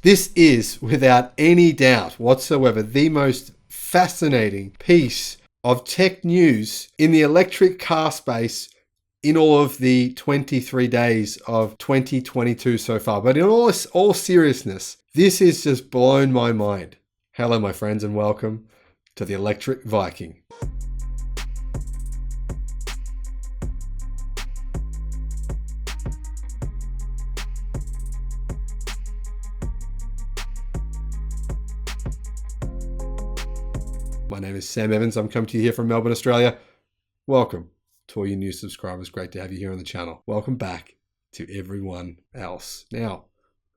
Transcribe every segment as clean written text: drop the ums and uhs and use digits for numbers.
This is, without any doubt whatsoever, the most fascinating piece of tech news in the electric car space in all of the 23 days of 2022 so far. But in all seriousness, this has just blown my mind. Hello, my friends, and welcome to the Electric Viking. My name is Sam Evans. I'm coming to you here from Melbourne, Australia. Welcome to all you new subscribers. Great to have you here on the channel. Welcome back to everyone else. Now,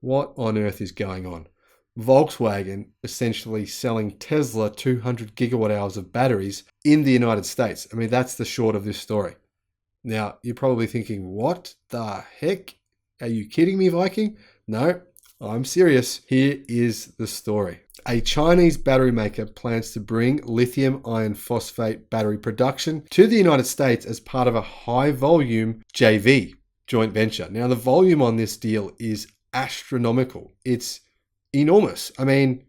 what on earth is going on? Volkswagen essentially selling Tesla 200 gigawatt hours of batteries in the United States. I mean, that's the short of this story. Now, you're probably thinking, what the heck? Are you kidding me, Viking? No, I'm serious. Here is the story. A Chinese battery maker plans to bring lithium iron phosphate battery production to the United States as part of a high volume JV, joint venture. Now, the volume on this deal is astronomical. It's enormous. I mean,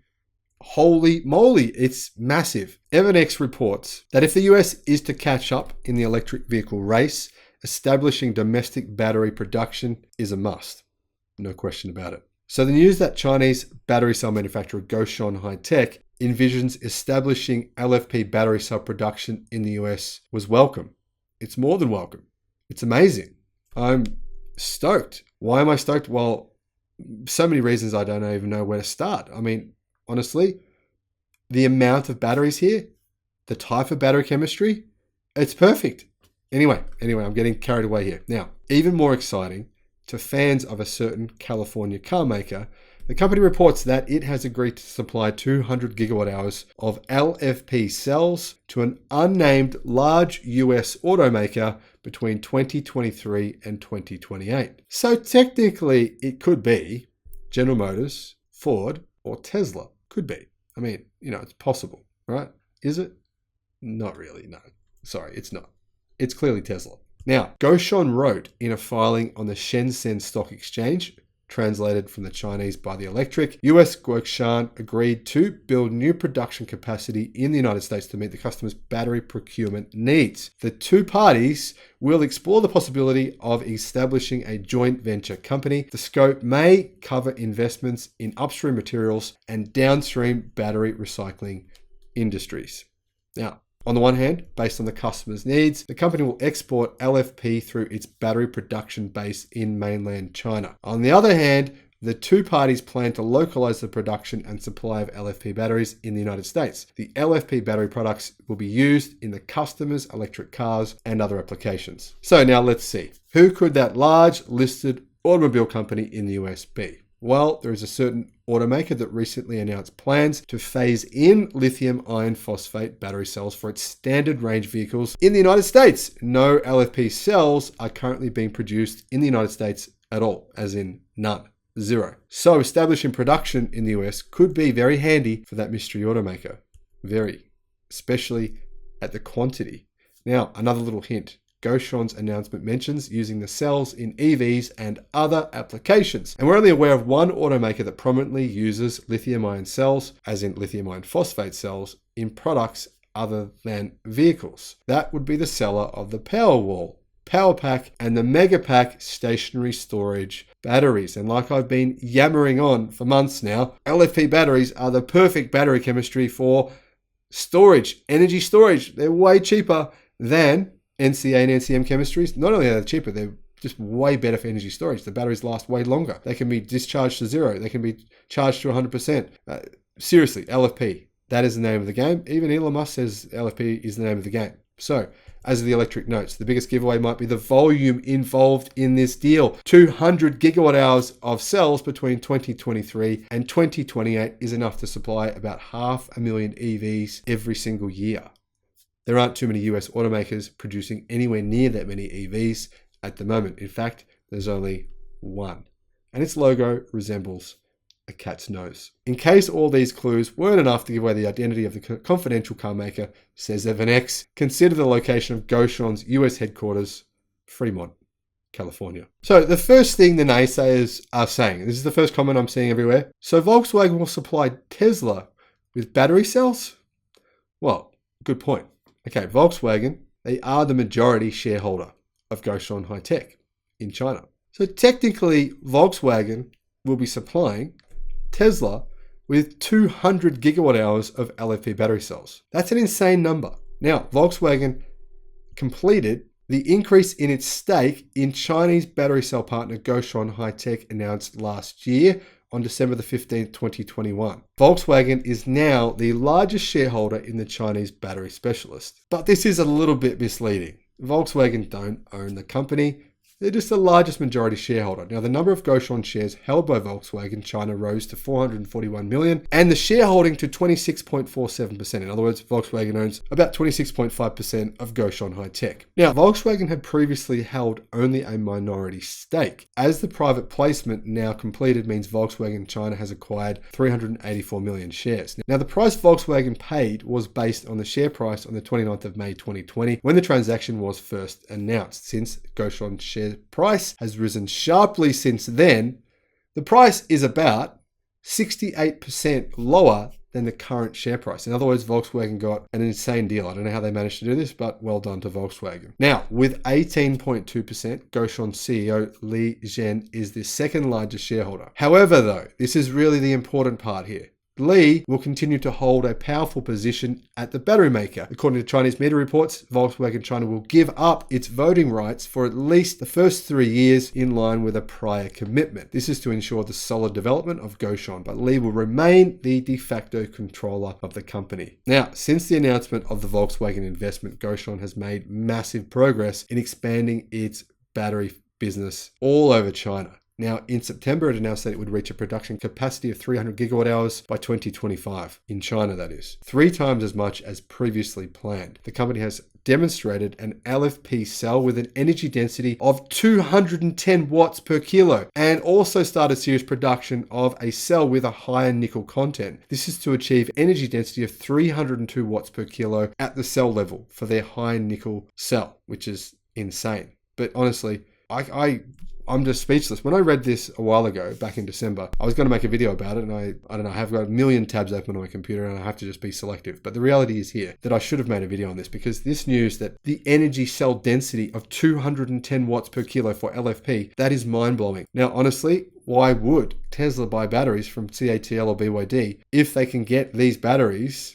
holy moly, it's massive. Evanex reports that if the US is to catch up in the electric vehicle race, establishing domestic battery production is a must. No question about it. So the news that Chinese battery cell manufacturer Gotion High-Tech envisions establishing LFP battery cell production in the US was welcome. It's more than welcome. It's amazing. I'm stoked. Why am I stoked? Well, so many reasons I don't even know where to start. I mean, honestly, the amount of batteries here, the type of battery chemistry, it's perfect. Anyway, I'm getting carried away here. Now, even more exciting, to fans of a certain California car maker, the company reports that it has agreed to supply 200 gigawatt hours of LFP cells to an unnamed large US automaker between 2023 and 2028. So technically, it could be General Motors, Ford, or Tesla. Could be. I mean, it's possible, right? Is it? Not really, no. Sorry, it's not. It's clearly Tesla. Now, Gotion wrote in a filing on the Shenzhen Stock Exchange, translated from the Chinese by The Electric, US Gotion agreed to build new production capacity in the United States to meet the customer's battery procurement needs. The two parties will explore the possibility of establishing a joint venture company. The scope may cover investments in upstream materials and downstream battery recycling industries. Now, on the one hand, based on the customer's needs, the company will export LFP through its battery production base in mainland China. On the other hand, the two parties plan to localize the production and supply of LFP batteries in the United States. The LFP battery products will be used in the customer's electric cars and other applications. So now let's see. Who could that large listed automobile company in the US be? Well, there is a certain automaker that recently announced plans to phase in lithium iron phosphate battery cells for its standard range vehicles in the United States. No LFP cells are currently being produced in the United States at all, as in none, zero. So establishing production in the US could be very handy for that mystery automaker. Very, especially at the quantity. Now, another little hint. Gotion's announcement mentions using the cells in EVs and other applications. And we're only aware of one automaker that prominently uses lithium ion cells, as in lithium iron phosphate cells, in products other than vehicles. That would be the seller of the Powerwall, Powerpack, and the Megapack stationary storage batteries. And like I've been yammering on for months now, LFP batteries are the perfect battery chemistry for storage, energy storage. They're way cheaper than NCA and NCM chemistries. Not only are they cheaper, they're just way better for energy storage. The batteries last way longer. They can be discharged to zero. They can be charged to 100%. Seriously, LFP, that is the name of the game. Even Elon Musk says LFP is the name of the game. So, as The Electric notes, the biggest giveaway might be the volume involved in this deal. 200 gigawatt hours of cells between 2023 and 2028 is enough to supply about 500,000 EVs every single year. There aren't too many US automakers producing anywhere near that many EVs at the moment. In fact, there's only one, and its logo resembles a cat's nose. In case all these clues weren't enough to give away the identity of the confidential car maker, says Evanex, consider the location of Gotion's US headquarters, Fremont, California. So the first thing the naysayers are saying, this is the first comment I'm seeing everywhere. So Volkswagen will supply Tesla with battery cells? Well, good point. Okay, Volkswagen, they are the majority shareholder of Gotion High-Tech in China. So technically, Volkswagen will be supplying Tesla with 200 gigawatt hours of LFP battery cells. That's an insane number. Now, Volkswagen completed the increase in its stake in Chinese battery cell partner Gotion High-Tech announced last year on December the 15th, 2021. Volkswagen is now the largest shareholder in the Chinese battery specialist. But this is a little bit misleading. Volkswagen don't own the company. They're just the largest majority shareholder. Now, the number of Gotion shares held by Volkswagen China rose to 441 million and the shareholding to 26.47%. In other words, Volkswagen owns about 26.5% of Gotion High-Tech. Now, Volkswagen had previously held only a minority stake. As the private placement now completed means Volkswagen China has acquired 384 million shares. Now, the price Volkswagen paid was based on the share price on the 29th of May 2020 when the transaction was first announced. Since Gotion share price has risen sharply since then, the price is about 68% lower than the current share price. In other words, Volkswagen got an insane deal. I don't know how they managed to do this, but well done to Volkswagen. Now, with 18.2%, Gotion CEO Li Zhen is the second largest shareholder. However, though, this is really the important part here. Li will continue to hold a powerful position at the battery maker. According to Chinese media reports, Volkswagen China will give up its voting rights for at least the first 3 years in line with a prior commitment. This is to ensure the solid development of Gotion, but Li will remain the de facto controller of the company. Now, since the announcement of the Volkswagen investment, Gotion has made massive progress in expanding its battery business all over China. Now, in September, it announced that it would reach a production capacity of 300 gigawatt hours by 2025, in China that is, 3 times as much as previously planned. The company has demonstrated an LFP cell with an energy density of 210 watts per kilo and also started serious production of a cell with a higher nickel content. This is to achieve energy density of 302 watts per kilo at the cell level for their high nickel cell, which is insane. But honestly, I'm just speechless. When I read this a while ago, back in December, I was going to make a video about it, and I don't know, I have got a million tabs open on my computer and I have to just be selective. But the reality is here that I should have made a video on this, because this news that the energy cell density of 210 watts per kilo for LFP, that is mind-blowing. Now, honestly, why would Tesla buy batteries from CATL or BYD if they can get these batteries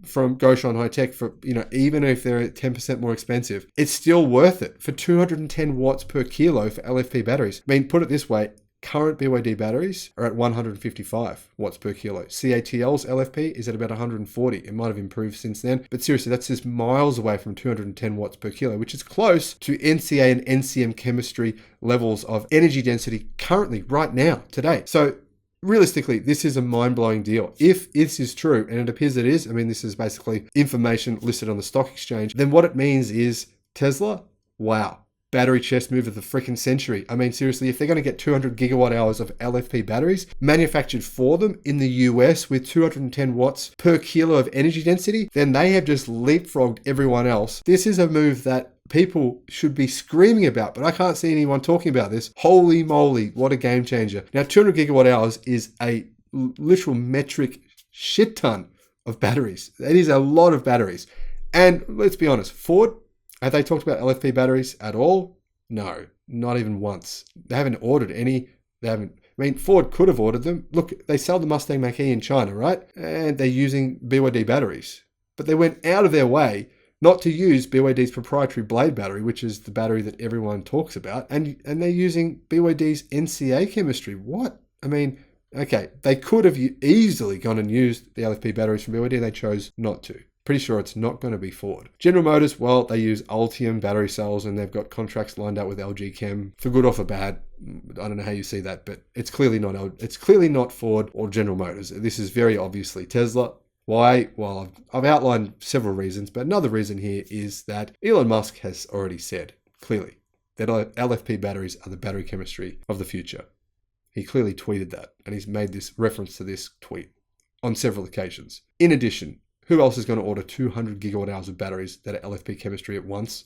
from Gotion High-Tech for, even if they're 10% more expensive, it's still worth it for 210 watts per kilo for LFP batteries. I mean, put it this way, current BYD batteries are at 155 watts per kilo. CATL's LFP is at about 140. It might have improved since then, but seriously, that's just miles away from 210 watts per kilo, which is close to NCA and NCM chemistry levels of energy density currently, right now, today. So realistically, this is a mind-blowing deal. If this is true, and it appears it is, I mean, this is basically information listed on the stock exchange, then what it means is Tesla, wow, battery chest move of the freaking century. I mean, seriously, if they're going to get 200 gigawatt hours of LFP batteries manufactured for them in the US with 210 watts per kilo of energy density, then they have just leapfrogged everyone else. This is a move that people should be screaming about, but I can't see anyone talking about this. Holy moly, what a game changer. Now, 200 gigawatt hours is a literal metric shit ton of batteries. It is a lot of batteries. And let's be honest, Ford, have they talked about LFP batteries at all? No, not even once. They haven't ordered any. They haven't. I mean, Ford could have ordered them. Look, they sell the Mustang Mach-E in China, right? And they're using BYD batteries. But they went out of their way not to use BYD's proprietary Blade battery, which is the battery that everyone talks about, and they're using BYD's NCA chemistry. What? I mean, okay, they could have easily gone and used the LFP batteries from BYD, and they chose not to. Pretty sure it's not going to be Ford. General Motors, well, they use Ultium battery cells, and they've got contracts lined up with LG Chem, for good or for bad. I don't know how you see that, but it's clearly not Ford or General Motors. This is very obviously Tesla. Why? Well, I've outlined several reasons, but another reason here is that Elon Musk has already said clearly that LFP batteries are the battery chemistry of the future. He clearly tweeted that, and he's made this reference to this tweet on several occasions. In addition, who else is going to order 200 gigawatt hours of batteries that are LFP chemistry at once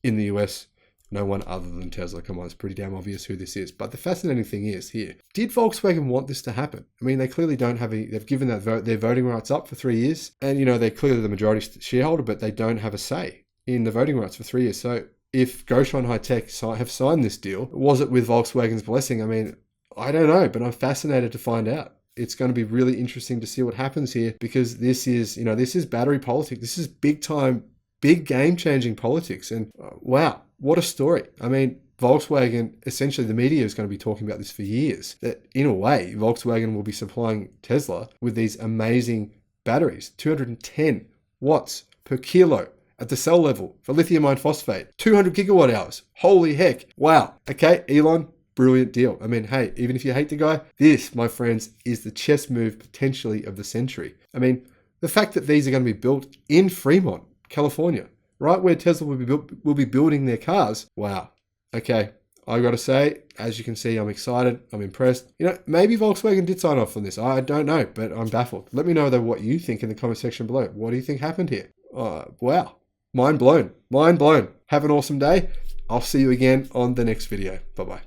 in the US No one other than Tesla. Come on, it's pretty damn obvious who this is. But the fascinating thing is here, did Volkswagen want this to happen? I mean, they clearly don't have they've given their voting rights up for 3 years. And, they're clearly the majority shareholder, but they don't have a say in the voting rights for 3 years. So if Gotion High-Tech have signed this deal, was it with Volkswagen's blessing? I mean, I don't know, but I'm fascinated to find out. It's going to be really interesting to see what happens here, because this is battery politics. This is big time, big game-changing politics. And wow, what a story. I mean, Volkswagen, essentially the media is going to be talking about this for years, that in a way, Volkswagen will be supplying Tesla with these amazing batteries, 210 watts per kilo at the cell level for lithium iron phosphate, 200 gigawatt hours. Holy heck. Wow. Okay, Elon, brilliant deal. I mean, hey, even if you hate the guy, this, my friends, is the chess move potentially of the century. I mean, the fact that these are going to be built in Fremont, California, right where Tesla will be building their cars. Wow. Okay, I got to say, as you can see, I'm excited. I'm impressed. Maybe Volkswagen did sign off on this. I don't know, but I'm baffled. Let me know, though, what you think in the comment section below. What do you think happened here? Wow. Mind blown. Mind blown. Have an awesome day. I'll see you again on the next video. Bye-bye.